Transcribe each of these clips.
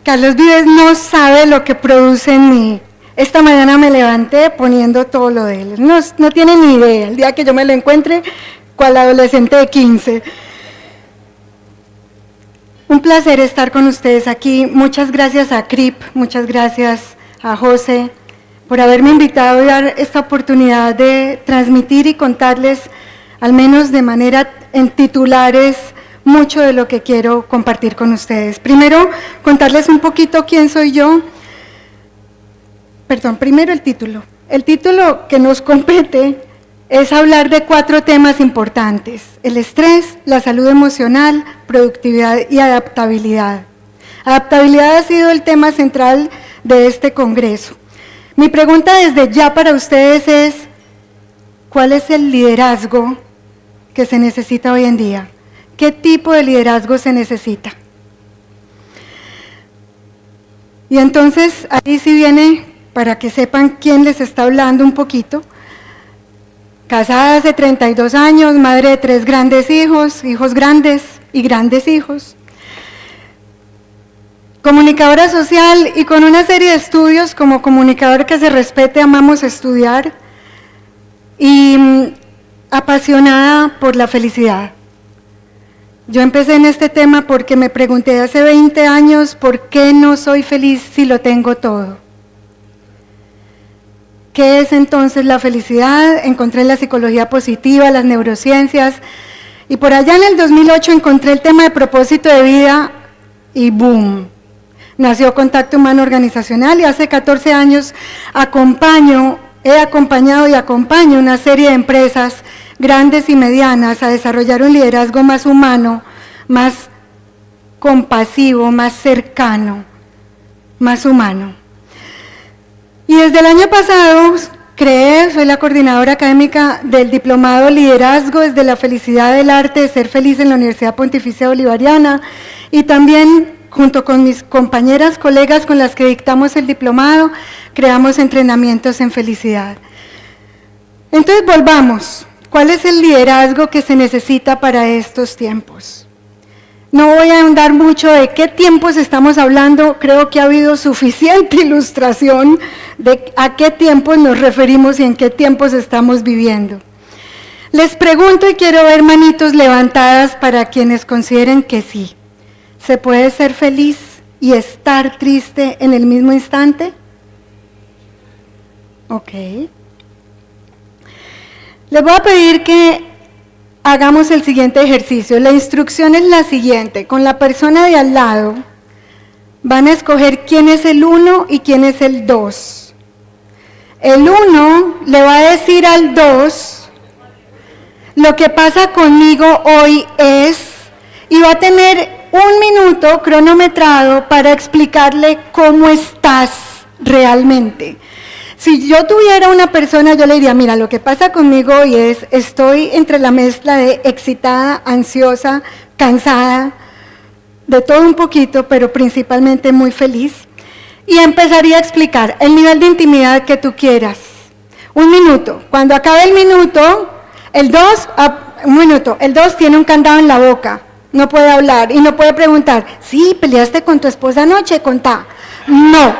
Carlos Vives no sabe lo que produce en mí. Esta mañana me levanté poniendo todo lo de él. No tiene ni idea. El día que yo me lo encuentre, cual adolescente de 15. Un placer estar con ustedes aquí. Muchas gracias a CRIP, muchas gracias a José por haberme invitado y dar esta oportunidad de transmitir y contarles, al menos de manera en titulares, mucho de lo que quiero compartir con ustedes. Primero, contarles un poquito quién soy yo. Primero el título. El título que nos compete es hablar de 4 temas importantes: el estrés, la salud emocional, productividad y adaptabilidad. Adaptabilidad ha sido el tema central de este congreso. Mi pregunta desde ya para ustedes es: ¿cuál es el liderazgo que se necesita hoy en día? ¿Qué tipo de liderazgo se necesita? Y entonces, ahí sí viene, para que sepan quién les está hablando un poquito. Casada hace 32 años, madre de 3 grandes hijos, hijos grandes y grandes hijos. Comunicadora social y con una serie de estudios como comunicador que se respete, amamos estudiar. Y apasionada por la felicidad. Yo empecé en este tema porque me pregunté hace 20 años por qué no soy feliz si lo tengo todo. ¿Qué es entonces la felicidad? Encontré la psicología positiva, las neurociencias, y por allá en el 2008 encontré el tema de propósito de vida y ¡boom! Nació Contacto Humano Organizacional y hace 14 años he acompañado y acompaño una serie de empresas grandes y medianas a desarrollar un liderazgo más humano, más compasivo, más cercano, más humano. Y desde el año pasado soy la coordinadora académica del Diplomado Liderazgo desde la Felicidad del Arte de Ser Feliz en la Universidad Pontificia Bolivariana, y también junto con mis compañeras, colegas con las que dictamos el diplomado, creamos entrenamientos en felicidad. Entonces volvamos. ¿Cuál es el liderazgo que se necesita para estos tiempos? No voy a ahondar mucho de qué tiempos estamos hablando, creo que ha habido suficiente ilustración de a qué tiempos nos referimos y en qué tiempos estamos viviendo. Les pregunto y quiero ver manitos levantadas para quienes consideren que sí. ¿Se puede ser feliz y estar triste en el mismo instante? Ok. Les voy a pedir que hagamos el siguiente ejercicio. La instrucción es la siguiente. Con la persona de al lado van a escoger quién es el 1 y quién es el 2. El 1 le va a decir al 2, lo que pasa conmigo hoy es, y va a tener 1 minuto cronometrado para explicarle cómo estás realmente. Si yo tuviera una persona, yo le diría, mira, lo que pasa conmigo hoy es, estoy entre la mezcla de excitada, ansiosa, cansada, de todo un poquito, pero principalmente muy feliz. Y empezaría a explicar el nivel de intimidad que tú quieras. 1 minuto. Cuando acabe el minuto, el 2 tiene un candado en la boca, no puede hablar y no puede preguntar, sí, peleaste con tu esposa anoche, contá. No.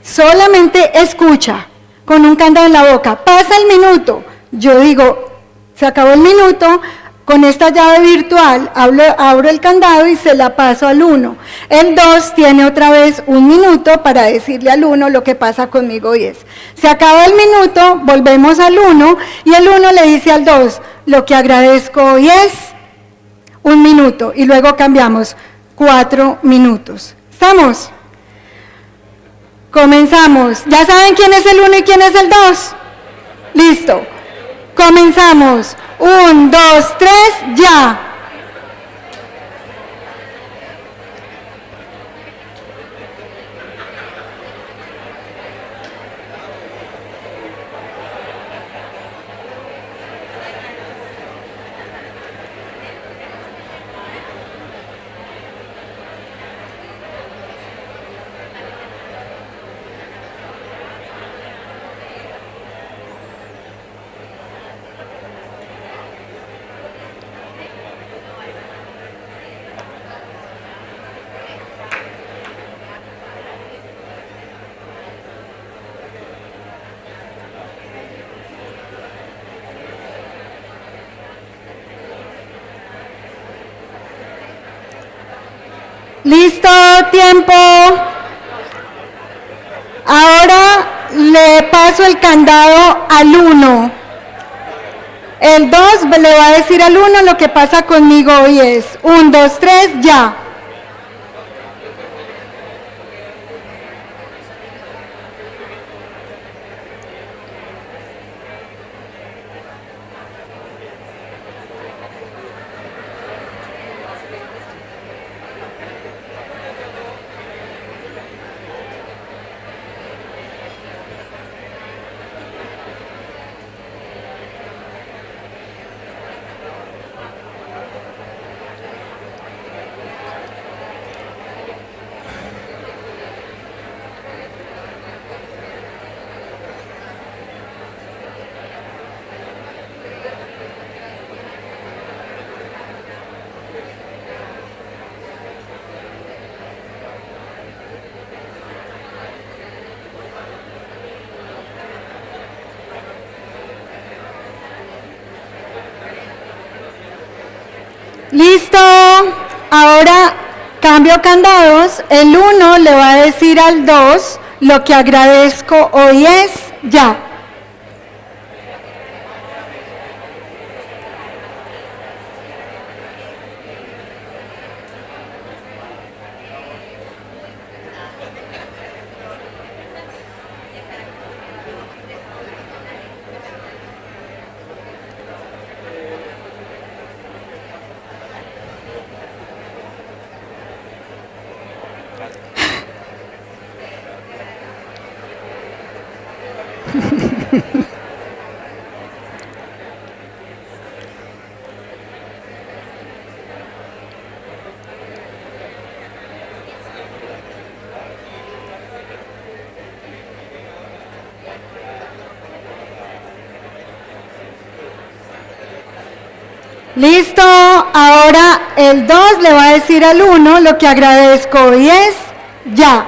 Solamente escucha con un candado en la boca. Pasa el minuto. Yo digo, se acabó el minuto, con esta llave virtual abro el candado y se la paso al 1. El 2 tiene otra vez 1 minuto para decirle al 1 lo que pasa conmigo hoy es. Se acaba el minuto, volvemos al 1 y el 1 le dice al 2, lo que agradezco hoy es 1 minuto y luego cambiamos 4 minutos. ¿Estamos? Comenzamos. ¿Ya saben quién es el 1 y quién es el 2? Listo. Comenzamos. 1, 2, 3, ya. ¿Listo? Tiempo. Ahora le paso el candado al 1. El 2 le va a decir al 1 lo que pasa conmigo hoy es 1, 2, 3, ya. Listo, ahora cambio candados, el 1 le va a decir al 2, lo que agradezco hoy es ya. Listo, ahora el 2 le va a decir al 1, lo que agradezco hoy es ya.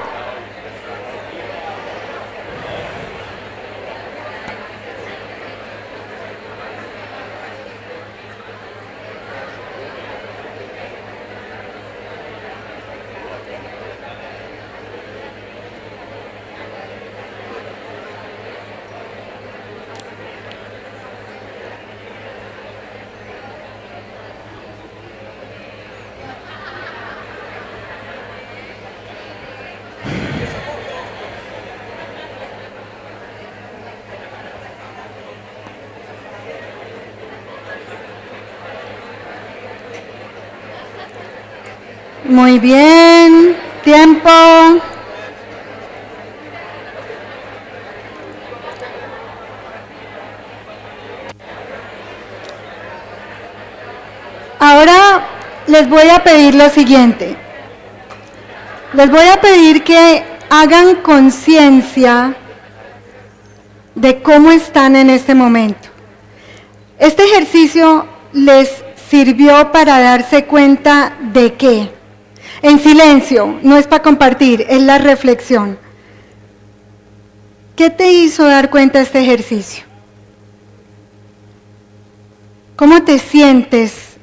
Muy bien, tiempo. Ahora les voy a pedir lo siguiente. Les voy a pedir que hagan conciencia de cómo están en este momento. Este ejercicio les sirvió para darse cuenta de qué. En silencio, no es para compartir, es la reflexión. ¿Qué te hizo dar cuenta este ejercicio? ¿Cómo te sientes?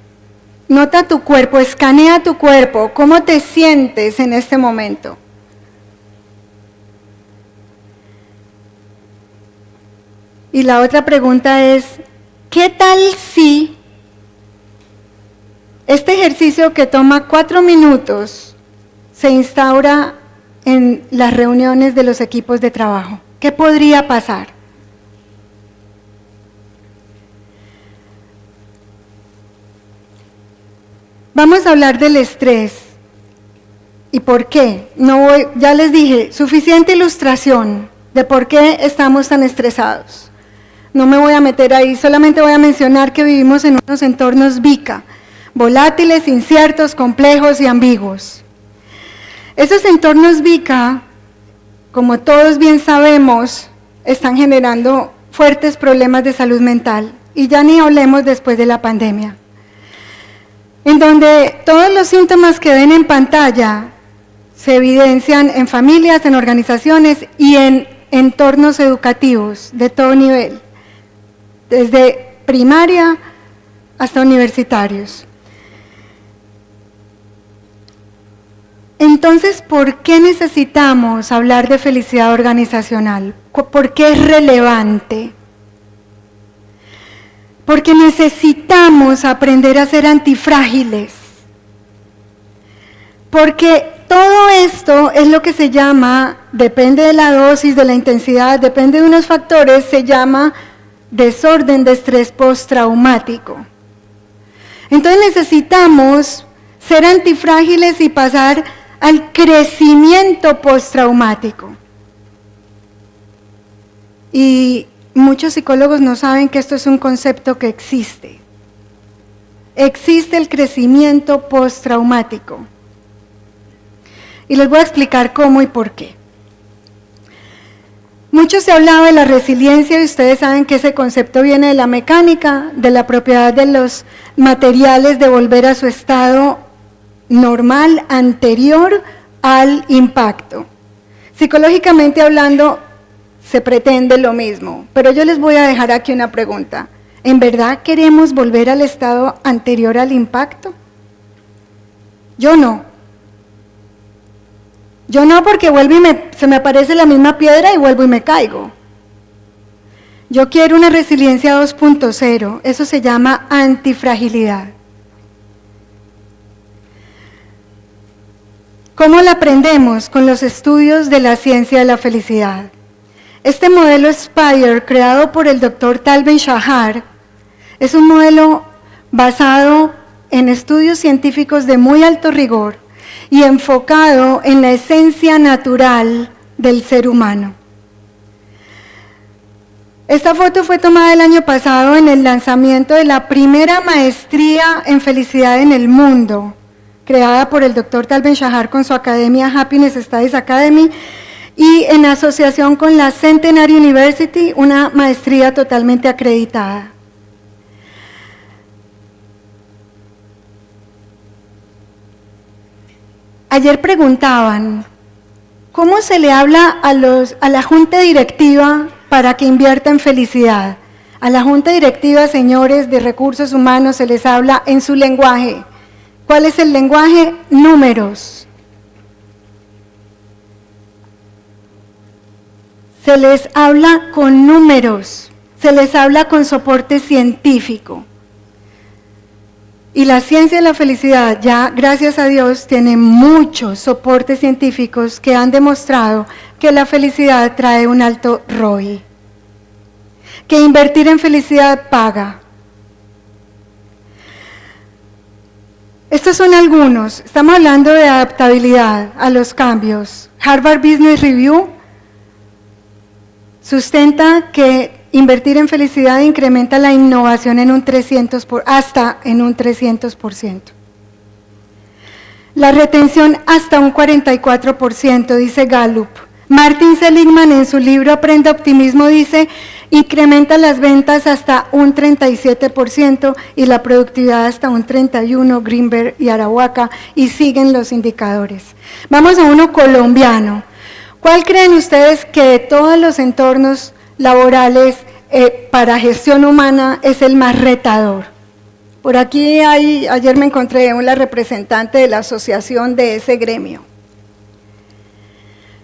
Nota tu cuerpo, escanea tu cuerpo. ¿Cómo te sientes en este momento? Y la otra pregunta es, ¿qué tal si este ejercicio que toma 4 minutos se instaura en las reuniones de los equipos de trabajo? ¿Qué podría pasar? Vamos a hablar del estrés. ¿Y por qué? Ya les dije, suficiente ilustración de por qué estamos tan estresados. No me voy a meter ahí, solamente voy a mencionar que vivimos en unos entornos VICA, volátiles, inciertos, complejos y ambiguos. Esos entornos VICA, como todos bien sabemos, están generando fuertes problemas de salud mental, y ya ni hablemos después de la pandemia, en donde todos los síntomas que ven en pantalla se evidencian en familias, en organizaciones y en entornos educativos de todo nivel, desde primaria hasta universitarios. Entonces, ¿por qué necesitamos hablar de felicidad organizacional? ¿Por qué es relevante? Porque necesitamos aprender a ser antifrágiles. Porque todo esto es lo que se llama, depende de la dosis, de la intensidad, depende de unos factores, se llama desorden de estrés postraumático. Entonces necesitamos ser antifrágiles y pasar al crecimiento postraumático. Y muchos psicólogos no saben que esto es un concepto que existe. Existe el crecimiento postraumático. Y les voy a explicar cómo y por qué. Mucho se ha hablado de la resiliencia y ustedes saben que ese concepto viene de la mecánica, de la propiedad de los materiales de volver a su estado normal anterior al impacto. Psicológicamente hablando, se pretende lo mismo, pero yo les voy a dejar aquí una pregunta. ¿En verdad queremos volver al estado anterior al impacto? Yo no. Yo no, porque vuelvo y se me aparece la misma piedra y vuelvo y me caigo. Yo quiero una resiliencia 2.0, eso se llama antifragilidad. ¿Cómo la aprendemos? Con los estudios de la ciencia de la felicidad. Este modelo SPIRE, creado por el Dr. Tal Ben-Shahar, es un modelo basado en estudios científicos de muy alto rigor y enfocado en la esencia natural del ser humano. Esta foto fue tomada el año pasado en el lanzamiento de la primera maestría en felicidad en el mundo, creada por el Dr. Tal Ben-Shahar con su academia Happiness Studies Academy y en asociación con la Centenary University, una maestría totalmente acreditada. Ayer preguntaban, ¿cómo se le habla a la junta directiva para que invierta en felicidad? A la junta directiva, señores de recursos humanos, se les habla en su lenguaje. ¿Cuál es el lenguaje? Números. Se les habla con números, se les habla con soporte científico. Y la ciencia de la felicidad ya, gracias a Dios, tiene muchos soportes científicos que han demostrado que la felicidad trae un alto ROI. Que invertir en felicidad paga. Estos son algunos. Estamos hablando de adaptabilidad a los cambios. Harvard Business Review sustenta que invertir en felicidad incrementa la innovación en hasta en un 300%. La retención hasta un 44%, dice Gallup. Martin Seligman en su libro Aprende Optimismo dice, incrementa las ventas hasta un 37% y la productividad hasta un 31%, Greenberg y Arahuaca, y siguen los indicadores. Vamos a uno colombiano. ¿Cuál creen ustedes que de todos los entornos laborales para gestión humana es el más retador? Por aquí ayer me encontré una representante de la asociación de ese gremio.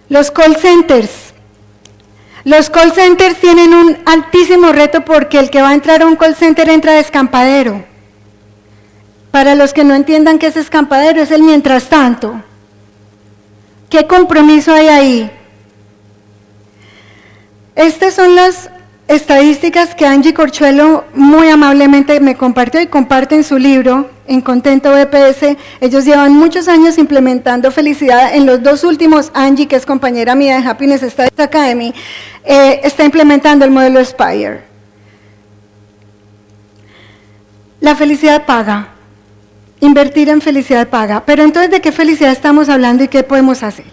Los call centers. Los call centers tienen un altísimo reto porque el que va a entrar a un call center entra de escampadero. Para los que no entiendan qué es escampadero, es el mientras tanto. ¿Qué compromiso hay ahí? Estas son las estadísticas que Angie Corchuelo muy amablemente me compartió y comparte en su libro, en Contento BPS. Ellos llevan muchos años implementando felicidad. En los dos últimos, Angie, que es compañera mía de Happiness Studies Academy, está implementando el modelo SPIRE. La felicidad paga. Invertir en felicidad paga. Pero entonces, ¿de qué felicidad estamos hablando y qué podemos hacer?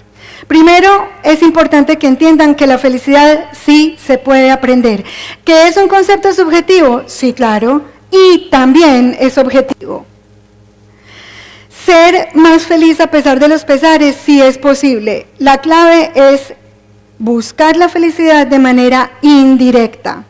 Primero, es importante que entiendan que la felicidad sí se puede aprender. ¿Que es un concepto subjetivo? Sí, claro, y también es objetivo. Ser más feliz a pesar de los pesares sí es posible. La clave es buscar la felicidad de manera indirecta.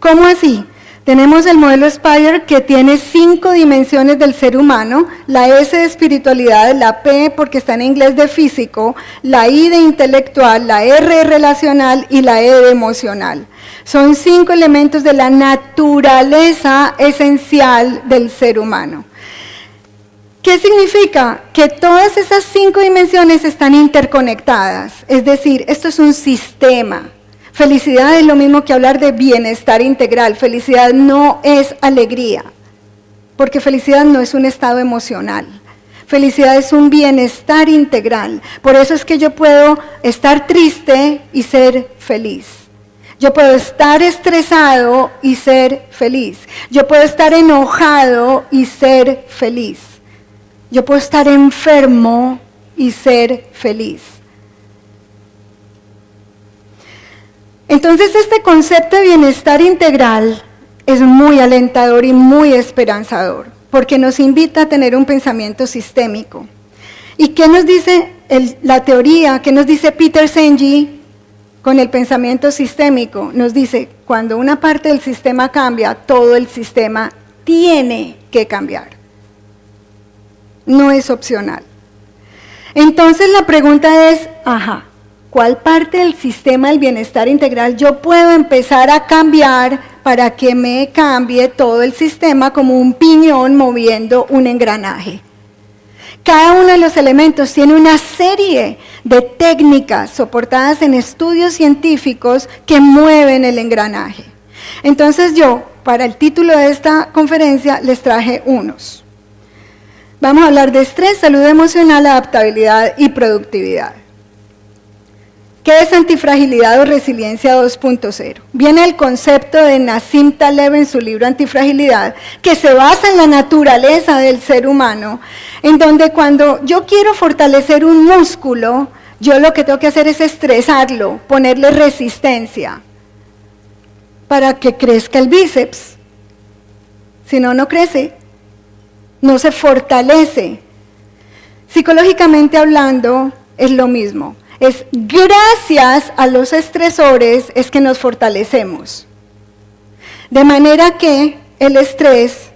¿Cómo así? Tenemos el modelo Spire que tiene 5 dimensiones del ser humano, la S de espiritualidad, la P porque está en inglés de físico, la I de intelectual, la R de relacional y la E de emocional. Son 5 elementos de la naturaleza esencial del ser humano. ¿Qué significa? Que todas esas 5 dimensiones están interconectadas, es decir, esto es un sistema. Felicidad es lo mismo que hablar de bienestar integral. Felicidad no es alegría, porque felicidad no es un estado emocional. Felicidad es un bienestar integral. Por eso es que yo puedo estar triste y ser feliz. Yo puedo estar estresado y ser feliz. Yo puedo estar enojado y ser feliz. Yo puedo estar enfermo y ser feliz. Entonces este concepto de bienestar integral es muy alentador y muy esperanzador, porque nos invita a tener un pensamiento sistémico. ¿Y qué nos dice la teoría? ¿Qué nos dice Peter Senge con el pensamiento sistémico? Nos dice, cuando una parte del sistema cambia, todo el sistema tiene que cambiar. No es opcional. Entonces la pregunta es, ¿cuál parte del sistema del bienestar integral yo puedo empezar a cambiar para que me cambie todo el sistema como un piñón moviendo un engranaje? Cada uno de los elementos tiene una serie de técnicas soportadas en estudios científicos que mueven el engranaje. Entonces yo, para el título de esta conferencia, les traje unos. Vamos a hablar de estrés, salud emocional, adaptabilidad y productividad. ¿Qué es antifragilidad o resiliencia 2.0? Viene el concepto de Nassim Taleb en su libro Antifragilidad, que se basa en la naturaleza del ser humano, en donde cuando yo quiero fortalecer un músculo, yo lo que tengo que hacer es estresarlo, ponerle resistencia, para que crezca el bíceps. Si no, no crece, no se fortalece. Psicológicamente hablando, es lo mismo. Es gracias a los estresores es que nos fortalecemos. De manera que el estrés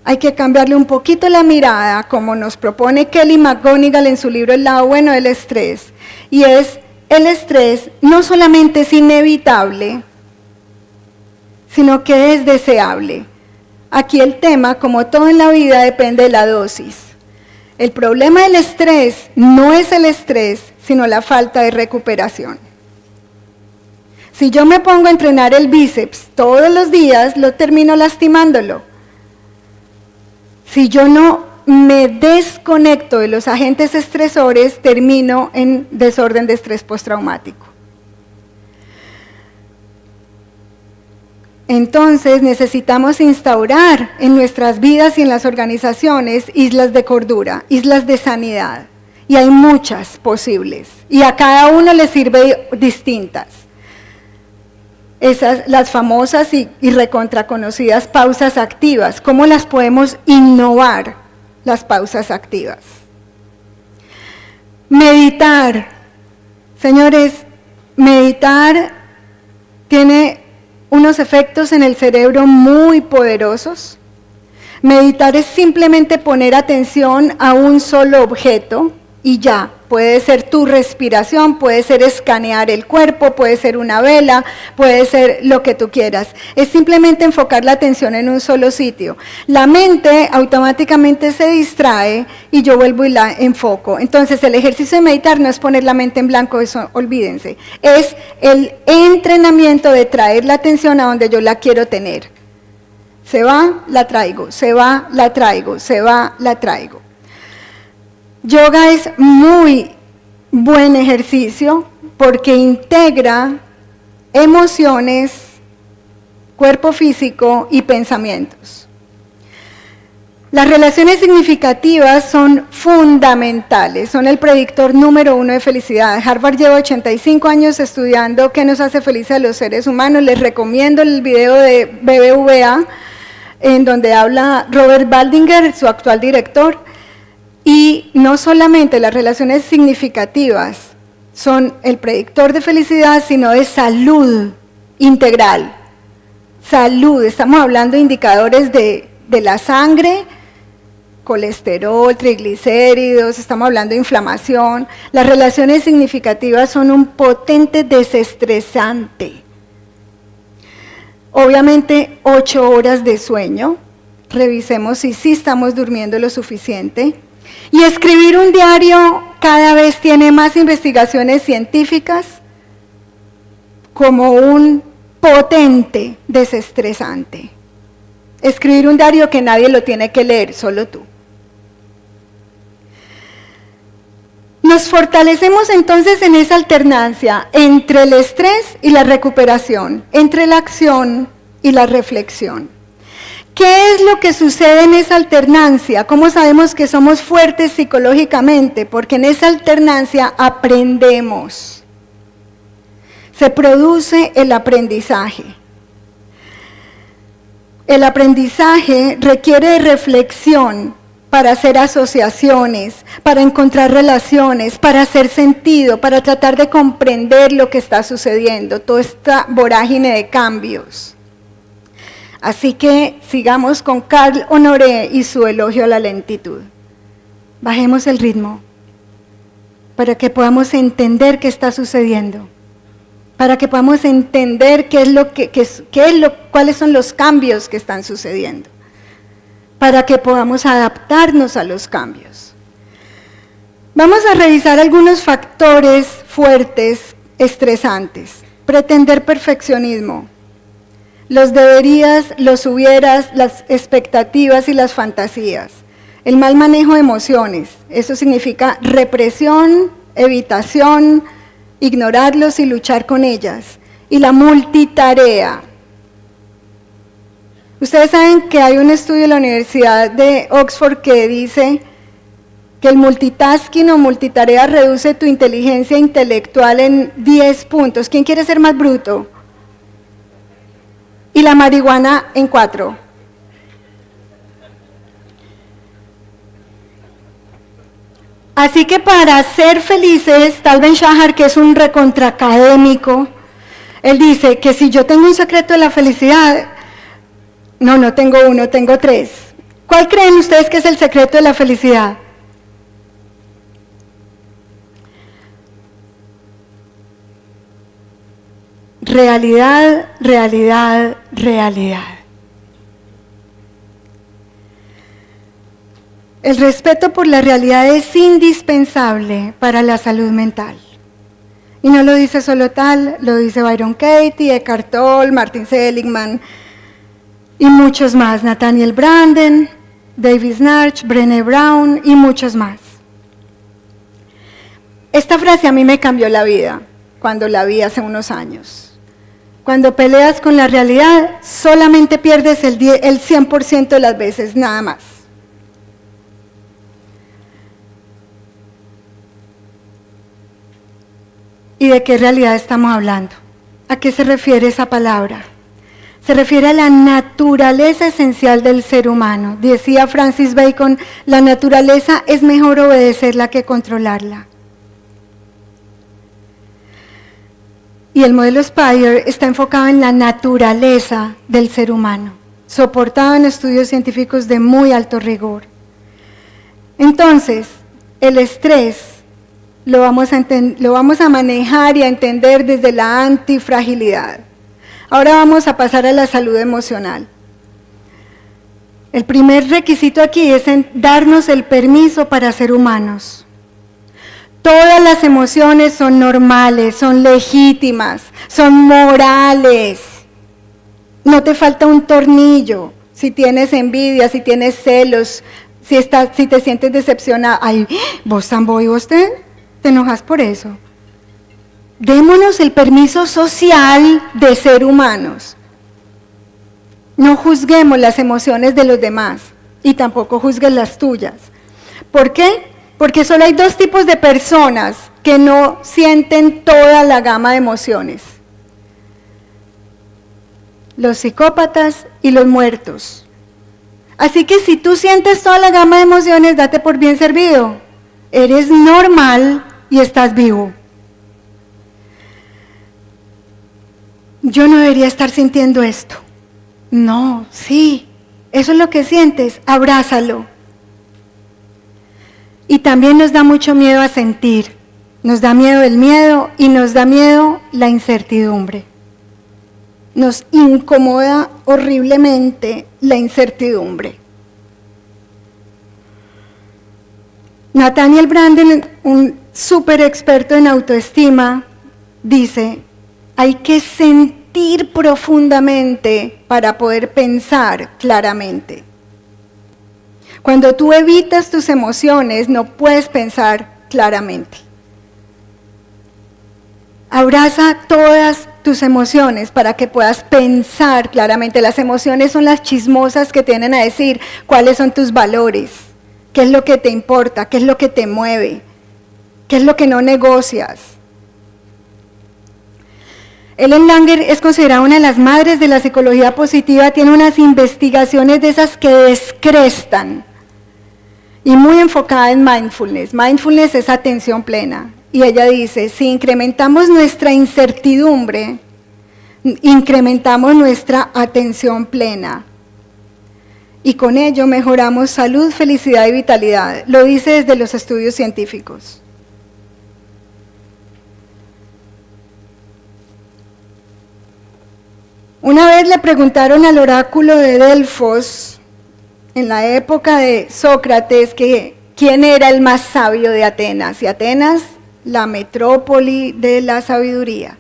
hay que cambiarle un poquito la mirada, como nos propone Kelly McGonigal en su libro El lado bueno del estrés. Y es, el estrés no solamente es inevitable, sino que es deseable. Aquí el tema, como todo en la vida, depende de la dosis. El problema del estrés no es el estrés, sino la falta de recuperación. Si yo me pongo a entrenar el bíceps todos los días, lo termino lastimándolo. Si yo no me desconecto de los agentes estresores, termino en desorden de estrés postraumático. Entonces necesitamos instaurar en nuestras vidas y en las organizaciones islas de cordura, islas de sanidad. Y hay muchas posibles. Y a cada uno le sirve distintas. Esas, las famosas y recontraconocidas pausas activas. ¿Cómo las podemos innovar, las pausas activas? Meditar. Señores, meditar tiene unos efectos en el cerebro muy poderosos. Meditar es simplemente poner atención a un solo objeto y ya, puede ser tu respiración, puede ser escanear el cuerpo, puede ser una vela, puede ser lo que tú quieras. Es simplemente enfocar la atención en un solo sitio. La mente automáticamente se distrae y yo vuelvo y la enfoco. Entonces el ejercicio de meditar no es poner la mente en blanco, eso olvídense. Es el entrenamiento de traer la atención a donde yo la quiero tener. Se va, la traigo, se va, la traigo, se va, la traigo. Yoga es muy buen ejercicio porque integra emociones, cuerpo físico y pensamientos. Las relaciones significativas son fundamentales, son el predictor número 1 de felicidad. Harvard lleva 85 años estudiando qué nos hace felices a los seres humanos. Les recomiendo el video de BBVA, en donde habla Robert Baldinger, su actual director. Y no solamente las relaciones significativas son el predictor de felicidad, sino de salud integral. salud, estamos hablando de indicadores de la sangre, colesterol, triglicéridos, estamos hablando de inflamación. Las relaciones significativas son un potente desestresante. Obviamente 8 horas de sueño, revisemos si sí estamos durmiendo lo suficiente. Y escribir un diario cada vez tiene más investigaciones científicas como un potente desestresante. Escribir un diario que nadie lo tiene que leer, solo tú. Nos fortalecemos entonces en esa alternancia entre el estrés y la recuperación, entre la acción y la reflexión. ¿Qué es lo que sucede en esa alternancia? ¿Cómo sabemos que somos fuertes psicológicamente? Porque en esa alternancia aprendemos. Se produce el aprendizaje. El aprendizaje requiere de reflexión para hacer asociaciones, para encontrar relaciones, para hacer sentido, para tratar de comprender lo que está sucediendo, toda esta vorágine de cambios. Así que sigamos con Carl Honoré y su elogio a la lentitud. Bajemos el ritmo para que podamos entender qué está sucediendo, para que podamos entender cuáles son los cambios que están sucediendo, para que podamos adaptarnos a los cambios. Vamos a revisar algunos factores fuertes, estresantes. Pretender perfeccionismo. Los deberías, los hubieras, las expectativas y las fantasías. El mal manejo de emociones, eso significa represión, evitación, ignorarlos y luchar con ellas. Y la multitarea. Ustedes saben que hay un estudio de la Universidad de Oxford que dice que el multitasking o multitarea reduce tu inteligencia intelectual en 10 puntos. ¿Quién quiere ser más bruto? Y la marihuana en 4. Así que para ser felices, Tal Ben-Shahar, que es un recontraacadémico, él dice que si yo tengo un secreto de la felicidad, no tengo uno, tengo 3. ¿Cuál creen ustedes que es el secreto de la felicidad? Realidad, realidad, realidad. El respeto por la realidad es indispensable para la salud mental. Y no lo dice solo Tal, lo dice Byron Katie, Eckhart Tolle, Martin Seligman y muchos más, Nathaniel Branden, David Schnarch, Brené Brown y muchos más. Esta frase a mí me cambió la vida cuando la vi hace unos años. Cuando peleas con la realidad, solamente pierdes el 100% de las veces, nada más. ¿Y de qué realidad estamos hablando? ¿A qué se refiere esa palabra? Se refiere a la naturaleza esencial del ser humano. Decía Francis Bacon, la naturaleza es mejor obedecerla que controlarla. Y el modelo Spire está enfocado en la naturaleza del ser humano, soportado en estudios científicos de muy alto rigor. Entonces, el estrés lo vamos a manejar y a entender desde la antifragilidad. Ahora vamos a pasar a la salud emocional. El primer requisito aquí es darnos el permiso para ser humanos. Todas las emociones son normales, son legítimas, son morales. No te falta un tornillo. Si tienes envidia, si tienes celos, si te sientes decepcionada, ay, vos tampoco, y vos te enojas por eso. Démonos el permiso social de ser humanos. No juzguemos las emociones de los demás y tampoco juzgues las tuyas. ¿Por qué? Porque solo hay 2 tipos de personas que no sienten toda la gama de emociones. Los psicópatas y los muertos. Así que si tú sientes toda la gama de emociones, date por bien servido. Eres normal y estás vivo. Yo no debería estar sintiendo esto. No, sí, eso es lo que sientes, abrázalo. Y también nos da mucho miedo a sentir, nos da miedo el miedo y nos da miedo la incertidumbre. Nos incomoda horriblemente la incertidumbre. Nathaniel Branden, un súper experto en autoestima, dice, hay que sentir profundamente para poder pensar claramente. Cuando tú evitas tus emociones, no puedes pensar claramente. Abraza todas tus emociones para que puedas pensar claramente. Las emociones son las chismosas que tienen a decir cuáles son tus valores, qué es lo que te importa, qué es lo que te mueve, qué es lo que no negocias. Ellen Langer es considerada una de las madres de la psicología positiva, tiene unas investigaciones de esas que descrestan y muy enfocada en mindfulness. Mindfulness es atención plena. Y ella dice, si incrementamos nuestra incertidumbre, incrementamos nuestra atención plena. Y con ello mejoramos salud, felicidad y vitalidad. Lo dice desde los estudios científicos. Una vez le preguntaron al oráculo de Delfos, en la época de Sócrates, que quién era el más sabio de Atenas. Y Atenas, la metrópoli de la sabiduría.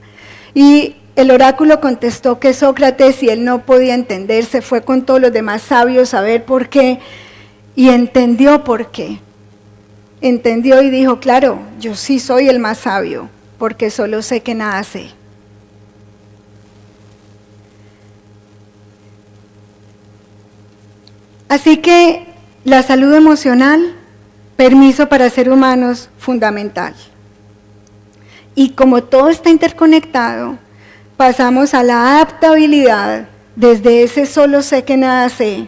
Y el oráculo contestó que Sócrates, y él no podía entender, se fue con todos los demás sabios a ver por qué, y entendió por qué. Entendió y dijo, claro, yo sí soy el más sabio, porque solo sé que nada sé. Así que la salud emocional, permiso para ser humanos, fundamental. Y como todo está interconectado, pasamos a la adaptabilidad desde ese solo sé que nada sé,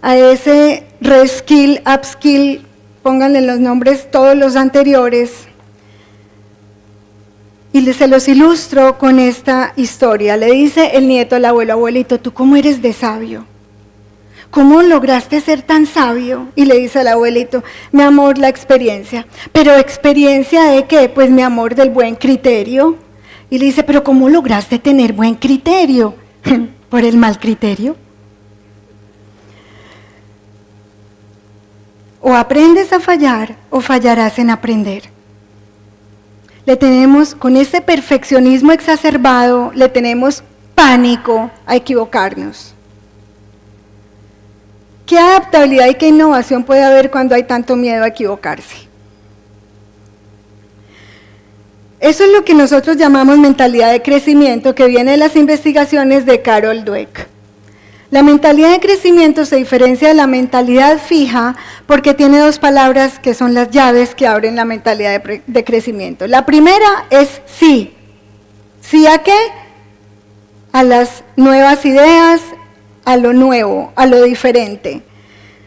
a ese reskill, upskill, pónganle los nombres todos los anteriores, y se los ilustro con esta historia. Le dice el nieto al abuelo, abuelito, ¿tú cómo eres de sabio? ¿Cómo lograste ser tan sabio? Y le dice al abuelito, mi amor, la experiencia. ¿Pero experiencia de qué? Pues mi amor, del buen criterio. Y le dice, ¿pero cómo lograste tener buen criterio? ¿Por el mal criterio? O aprendes a fallar o fallarás en aprender. Le tenemos, con ese perfeccionismo exacerbado, le tenemos pánico a equivocarnos. ¿Qué adaptabilidad y qué innovación puede haber cuando hay tanto miedo a equivocarse? Eso es lo que nosotros llamamos mentalidad de crecimiento, que viene de las investigaciones de Carol Dweck. La mentalidad de crecimiento se diferencia de la mentalidad fija porque tiene dos palabras que son las llaves que abren la mentalidad de crecimiento. La primera es sí. ¿Sí a qué? A las nuevas ideas, a lo nuevo, a lo diferente.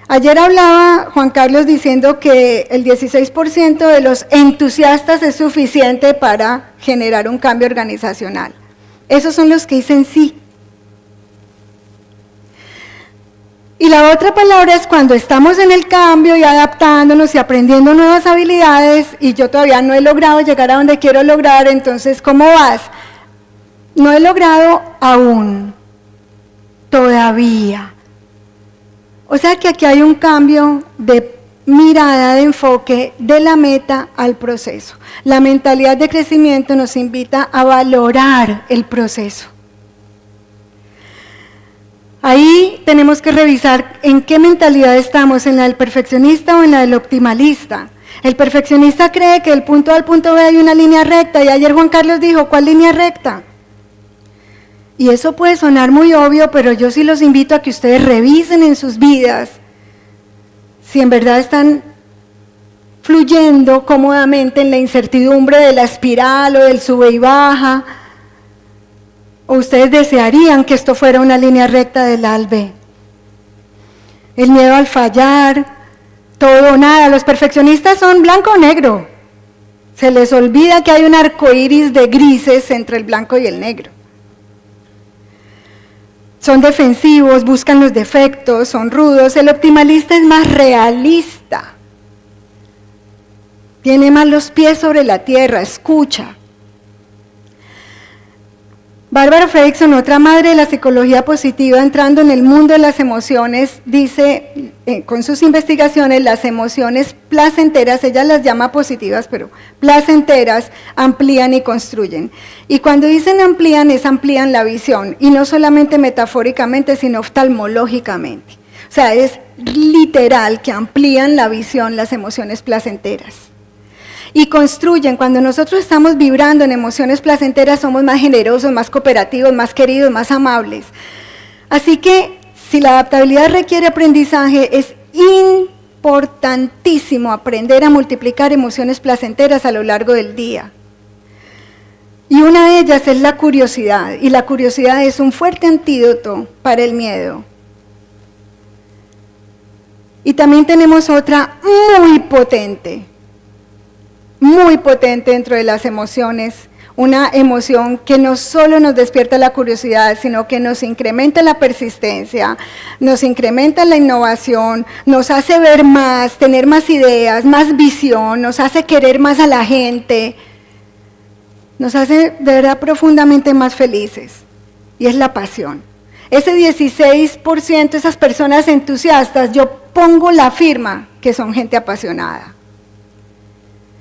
Ayer hablaba Juan Carlos diciendo que el 16% de los entusiastas es suficiente para generar un cambio organizacional. Esos son los que dicen sí. Y la otra palabra es cuando estamos en el cambio y adaptándonos y aprendiendo nuevas habilidades y yo todavía no he logrado llegar a donde quiero lograr, entonces ¿cómo vas? No he logrado aún. Todavía. O sea que aquí hay un cambio de mirada, de enfoque de la meta al proceso. La mentalidad de crecimiento nos invita a valorar el proceso. Ahí tenemos que revisar en qué mentalidad estamos, en la del perfeccionista o en la del optimalista. El perfeccionista cree que del punto A al punto B hay una línea recta y ayer Juan Carlos dijo, ¿cuál línea recta? Y eso puede sonar muy obvio, pero yo sí los invito a que ustedes revisen en sus vidas si en verdad están fluyendo cómodamente en la incertidumbre de la espiral o del sube y baja, o ustedes desearían que esto fuera una línea recta del A al B. El miedo al fallar, todo o nada. Los perfeccionistas son blanco o negro. Se les olvida que hay un arco iris de grises entre el blanco y el negro. son defensivos, buscan los defectos, son rudos. El optimalista es más realista. Tiene más los pies sobre la tierra, escucha. Barbara Fredrickson, otra madre de la psicología positiva, entrando en el mundo de las emociones, dice, con sus investigaciones, las emociones placenteras, ella las llama positivas, pero placenteras, amplían y construyen. Y cuando dicen amplían, amplían la visión, y no solamente metafóricamente, sino oftalmológicamente. O sea, es literal que amplían la visión las emociones placenteras. Y construyen, cuando nosotros estamos vibrando en emociones placenteras, somos más generosos, más cooperativos, más queridos, más amables. Así que, si la adaptabilidad requiere aprendizaje, es importantísimo aprender a multiplicar emociones placenteras a lo largo del día. Y una de ellas es la curiosidad, y la curiosidad es un fuerte antídoto para el miedo. Y también tenemos otra muy potente dentro de las emociones, una emoción que no solo nos despierta la curiosidad, sino que nos incrementa la persistencia, nos incrementa la innovación, nos hace ver más, tener más ideas, más visión, nos hace querer más a la gente, nos hace de verdad profundamente más felices, y es la pasión. Ese 16%, esas personas entusiastas, yo pongo la firma que son gente apasionada.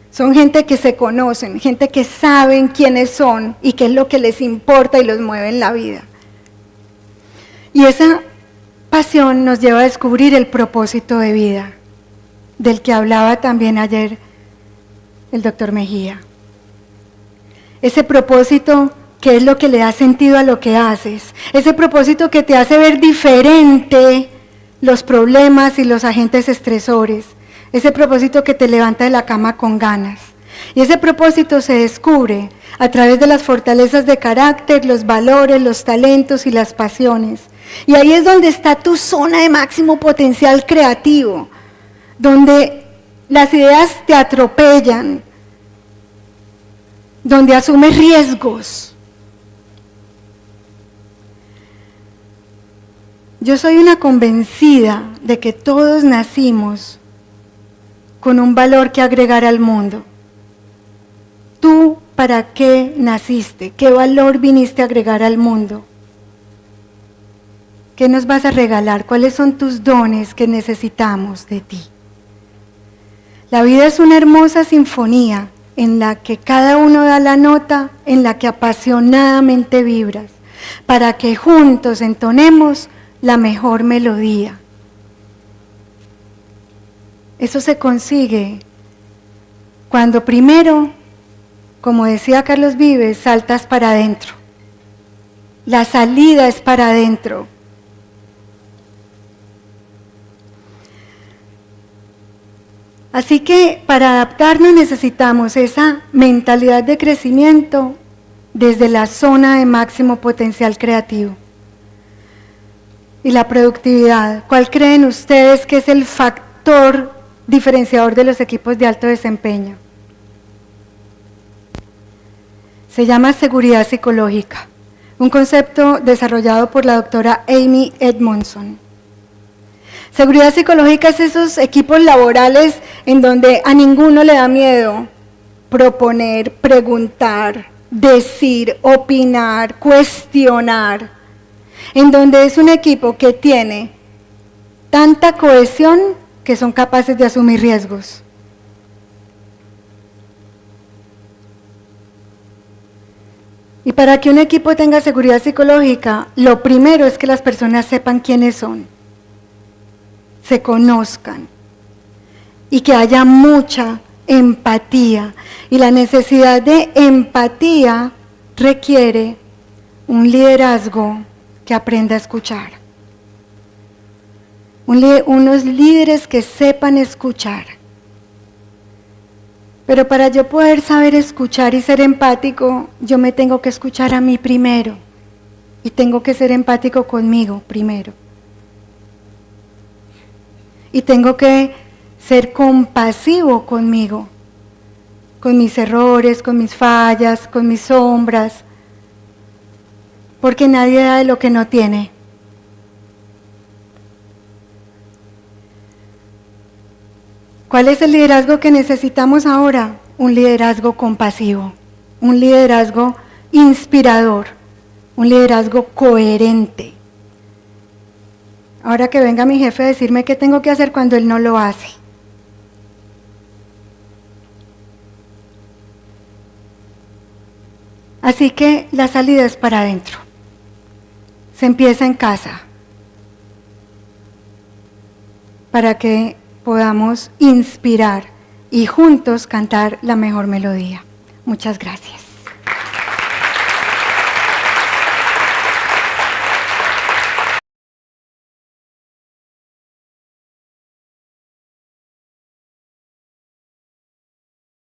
Son gente que se conocen, gente que saben quiénes son y qué es lo que les importa y los mueve en la vida. Y esa pasión nos lleva a descubrir el propósito de vida, del que hablaba también ayer el doctor Mejía. Ese propósito que es lo que le da sentido a lo que haces, ese propósito que te hace ver diferente los problemas y los agentes estresores, ese propósito que te levanta de la cama con ganas. Y ese propósito se descubre a través de las fortalezas de carácter, los valores, los talentos y las pasiones. Y ahí es donde está tu zona de máximo potencial creativo, donde las ideas te atropellan, donde asumes riesgos. Yo soy una convencida de que todos nacimos con un valor que agregar al mundo. ¿Tú para qué naciste? ¿Qué valor viniste a agregar al mundo? ¿Qué nos vas a regalar? ¿Cuáles son tus dones que necesitamos de ti? La vida es una hermosa sinfonía en la que cada uno da la nota, en la que apasionadamente vibras, para que juntos entonemos la mejor melodía. Eso se consigue cuando primero, como decía Carlos Vives, saltas para adentro. La salida es para adentro. Así que para adaptarnos necesitamos esa mentalidad de crecimiento desde la zona de máximo potencial creativo. Y la productividad, ¿cuál creen ustedes que es el factor diferenciador de los equipos de alto desempeño? Se llama seguridad psicológica, un concepto desarrollado por la doctora Amy Edmondson. Seguridad psicológica es esos equipos laborales en donde a ninguno le da miedo proponer, preguntar, decir, opinar, cuestionar, en donde es un equipo que tiene tanta cohesión que son capaces de asumir riesgos. Y para que un equipo tenga seguridad psicológica, lo primero es que las personas sepan quiénes son, se conozcan y que haya mucha empatía. Y la necesidad de empatía requiere un liderazgo que aprenda a escuchar. Unos líderes que sepan escuchar. Pero para yo poder saber escuchar y ser empático, yo me tengo que escuchar a mí primero. Y tengo que ser empático conmigo primero. Y tengo que ser compasivo conmigo, con mis errores, con mis fallas, con mis sombras, porque nadie da de lo que no tiene. ¿Cuál es el liderazgo que necesitamos ahora? Un liderazgo compasivo, un liderazgo inspirador, un liderazgo coherente. Ahora que venga mi jefe a decirme qué tengo que hacer cuando él no lo hace. Así que la salida es para adentro. Se empieza en casa, para que podamos inspirar y juntos cantar la mejor melodía. Muchas gracias.